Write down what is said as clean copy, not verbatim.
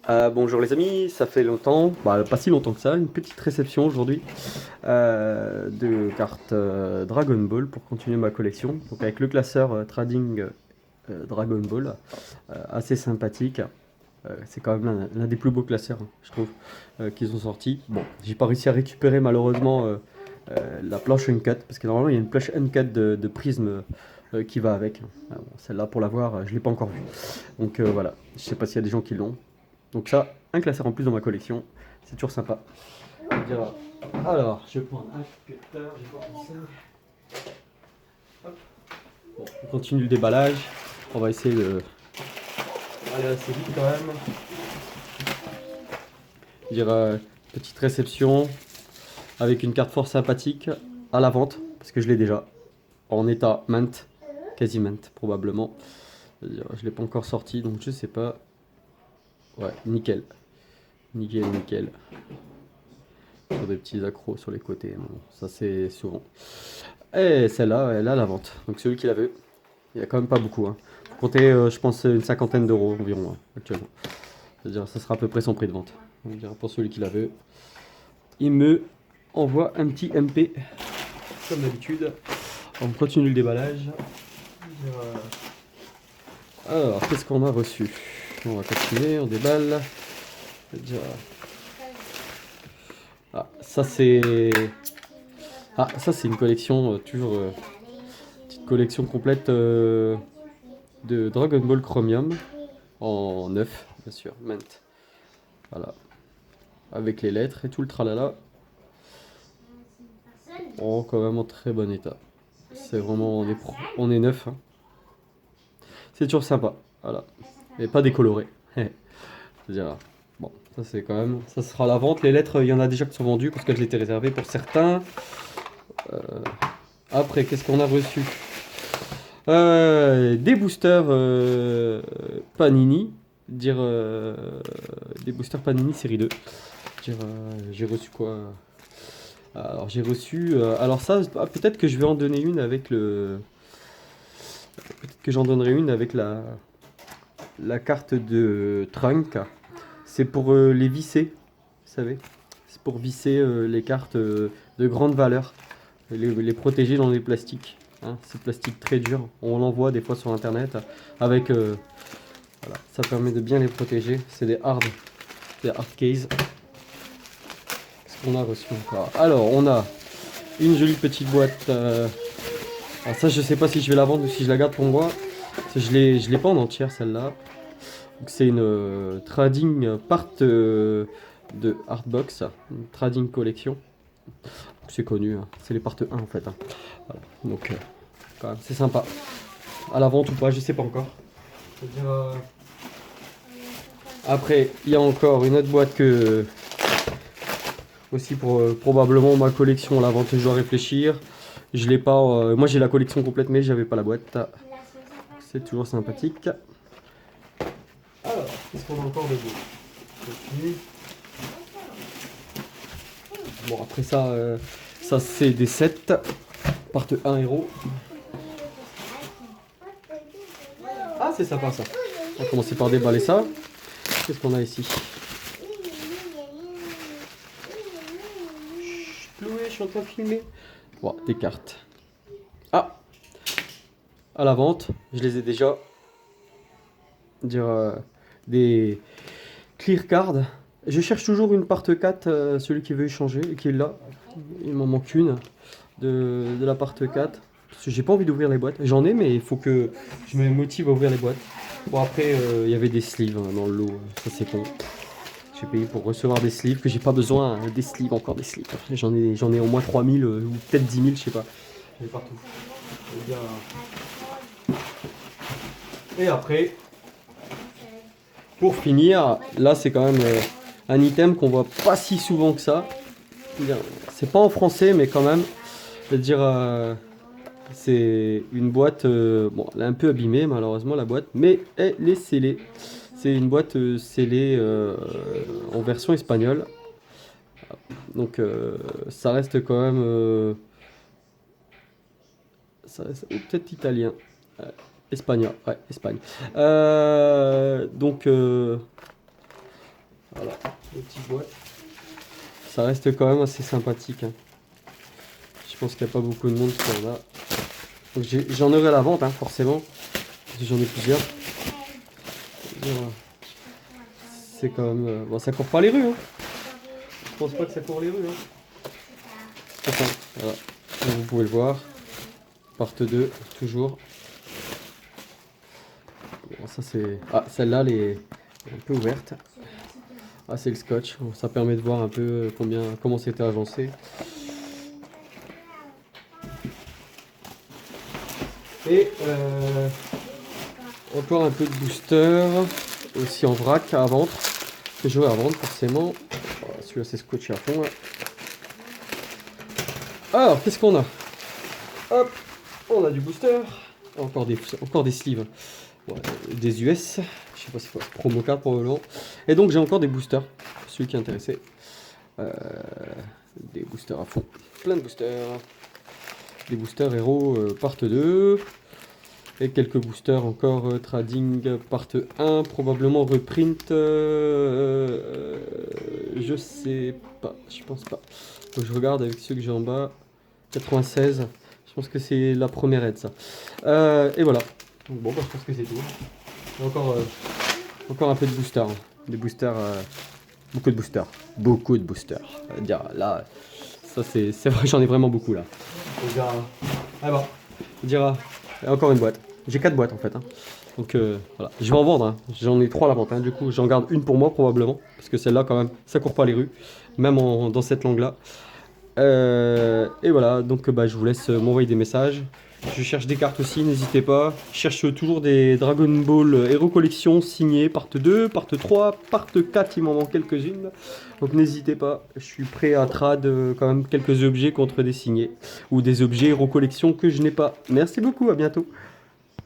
Bonjour les amis, ça fait longtemps, pas si longtemps que ça, une petite réception aujourd'hui de cartes Dragon Ball pour continuer ma collection. Donc avec le classeur Trading Dragon Ball, assez sympathique. C'est quand même l'un des plus beaux classeurs, hein, je trouve, qu'ils ont sorti. Bon, j'ai pas réussi à récupérer malheureusement la planche Uncut, parce que normalement il y a une planche Uncut de Prism qui va avec. Bon, celle-là pour l'avoir, je l'ai pas encore vue. Donc voilà, je sais pas s'il y a des gens qui l'ont. Donc ça, un classeur en plus dans ma collection, c'est toujours sympa. Alors, je vais prendre un cutter, je vais voir ça. Hop. Bon, on continue le déballage. On va essayer de aller assez vite quand même. Petite réception avec une carte fort sympathique à la vente, parce que je l'ai déjà en état mint, quasi mint probablement. Je ne l'ai pas encore sorti, donc je sais pas. Ouais, nickel. Nickel, nickel. Sur des petits accros sur les côtés. Bon, ça c'est souvent. Et celle-là, elle est à la vente. Donc celui qui la veut, il y a quand même pas beaucoup, hein. Faut compter, je pense, une cinquantaine d'euros environ, hein, actuellement. C'est-à-dire, ça sera à peu près son prix de vente. On dirait pour celui qui la veut. Il me envoie un petit MP, comme d'habitude. On continue le déballage. Alors, qu'est-ce qu'on a reçu? On va continuer, on déballe. C'est-à-dire, ah, ça c'est... Ah, ça c'est une collection, toujours... petite collection complète de Dragon Ball Chromium. En neuf, bien sûr, mint. Voilà. Avec les lettres et tout le tralala. Oh, quand même en très bon état. C'est vraiment, on est neuf, hein. C'est toujours sympa. Voilà. Et pas décoloré. C'est-à-dire, bon, ça c'est quand même. Ça sera à la vente. Les lettres, il y en a déjà qui sont vendues parce qu'elles étaient réservées pour certains. Euh, Après, qu'est-ce qu'on a reçu? Des boosters Panini. Dire des boosters Panini série 2. Dire, j'ai reçu quoi? Alors j'ai reçu. Alors ça, peut-être que je vais en donner une avec le. Peut-être que j'en donnerai une avec la carte de Trunk. C'est pour les visser, vous savez. C'est pour visser les cartes de grande valeur. Et les protéger dans les plastiques, hein. C'est plastique très dur. On l'envoie des fois sur internet avec. Voilà, ça permet de bien les protéger. C'est des hard case. Qu'est-ce qu'on a reçu encore? Alors on a une jolie petite boîte. Alors ça, je sais pas si je vais la vendre ou si je la garde pour moi. Je l'ai pas en entière celle-là. C'est une trading part de Artbox, une trading collection. C'est connu, hein. C'est les parts 1 en fait, hein. Voilà. Donc quand même, c'est sympa. À la vente ou pas, je sais pas encore. C'est-à-dire, après, il y a encore une autre boîte que aussi pour probablement ma collection. La vente, je dois réfléchir. Je l'ai pas. Moi, j'ai la collection complète, mais j'avais pas la boîte. C'est toujours sympathique. Alors, qu'est-ce qu'on a encore de beau? Continue. Bon, après ça, ça c'est des sets. Part 1 héros. Ah, c'est sympa ça. On va commencer par déballer ça. Qu'est-ce qu'on a ici? Chut, Chloé, je suis en train de filmer. Bon, des cartes. Ah, à la vente. Je les ai déjà. Dire des clear cards. Je cherche toujours une part 4, celui qui veut échanger et qui est là. Il m'en manque une de la part 4. Parce que j'ai pas envie d'ouvrir les boîtes. J'en ai, mais il faut que je me motive à ouvrir les boîtes. Bon, après, il y avait des sleeves hein, dans le lot. Ça, c'est con. J'ai payé pour recevoir des sleeves que j'ai pas besoin. Des sleeves, encore des sleeves. J'en ai au moins 3000 ou peut-être 10 000, je sais pas. J'en ai partout. Et après, pour finir, là, c'est quand même un item qu'on voit pas si souvent que ça. C'est pas en français, mais quand même. C'est-à-dire, c'est une boîte. Bon, elle est un peu abîmée, malheureusement, la boîte, mais elle est scellée. C'est une boîte scellée en version espagnole. Donc, ça reste quand même. Ou peut-être italien. Espagnol, ouais, Espagne. Donc, les petites boîtes. Ça reste quand même assez sympathique, hein. Je pense qu'il n'y a pas beaucoup de monde qui en a. Donc j'en aurai à la vente, hein, forcément. Parce que j'en ai plusieurs. C'est quand même... Bon, ça court pas les rues, hein. Je pense pas que ça court les rues, hein. Enfin, voilà. Donc, vous pouvez le voir. Part 2, toujours. Bon, ça c'est... Ah, celle-là, elle est un peu ouverte. Ah, c'est le scotch. Ça permet de voir un peu comment c'était agencé. Et encore un peu de booster. Aussi en vrac à vendre. Que j'aurai à vendre forcément. Voilà, celui-là c'est scotché à fond. Là. Alors, qu'est-ce qu'on a? Hop, on a du booster. Encore des sleeves. Ouais, des US. Je sais pas si c'est promo card probablement. Et donc j'ai encore des boosters. Pour celui qui est intéressé. Des boosters à fond. Plein de boosters. Des boosters héros part 2. Et quelques boosters encore trading part 1. Probablement reprint. Je sais pas. Je pense pas. Faut que je regarde avec ceux que j'ai en bas. 96. Je pense que c'est la première aide ça. Et voilà. Donc bon, bah, je pense que c'est tout. Encore un peu de booster. Hein. Des boosters. Beaucoup de boosters. Beaucoup de boosters. Dire, là, ça c'est vrai, j'en ai vraiment beaucoup là. On dira. Ah bah. On dira. Encore une boîte. J'ai 4 boîtes en fait. Hein. Donc voilà. Je vais en vendre. Hein. J'en ai 3 à la vente. Hein. Du coup, j'en garde une pour moi probablement. Parce que celle-là, quand même, ça court pas les rues. Même dans cette langue-là. Et voilà. Donc bah, je vous laisse m'envoyer des messages. Je cherche des cartes aussi, n'hésitez pas. Je cherche toujours des Dragon Ball Hero Collection signées, part 2, part 3, part 4, il m'en manque quelques-unes. Donc n'hésitez pas, je suis prêt à trad quand même quelques objets contre des signés. Ou des objets Hero Collection que je n'ai pas. Merci beaucoup, à bientôt.